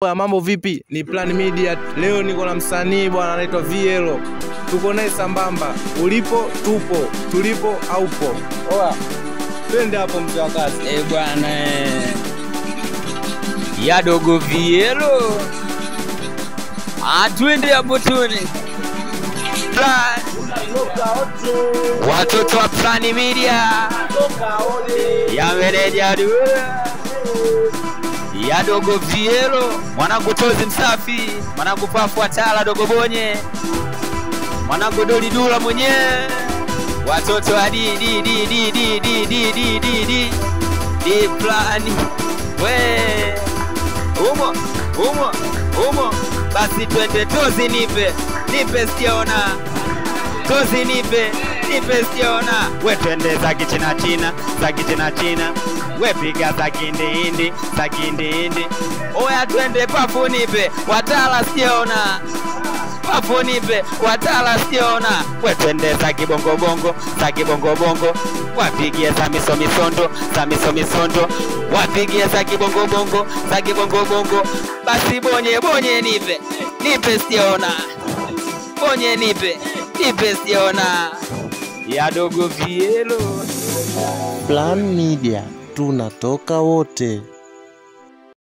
Ya mambo vipi? Ni Plan Media. Leo niko na msanii bwana anaitwa VL. Tuko naye sambamba. Ulipo tupo, tulipo haupo. Oa. Twende hapo mzee wa kazi. Bwana ya dogo VL. Twende hapo tuni. Watoto wa Plan Media. Ya mereja ya dogo VL, mwanangu Tozi Msafi, mwanangu Pafu Atala dogo Bonye, mwanangu Doli Dula mwenye, watoto wa di Plan. We umo basi twende Tozi nipe siona, Tozi nipe siona, we twende za kichina we piga za kindi oya twende Pafu nipe Watala siona, Pafu nipe Watala siona, we twende za kibongo wapigie za misondo wapigie za kibongo basi bonye nipe siona, bonye nipe siona ya dogo VL. Plan Media tunatoka wote.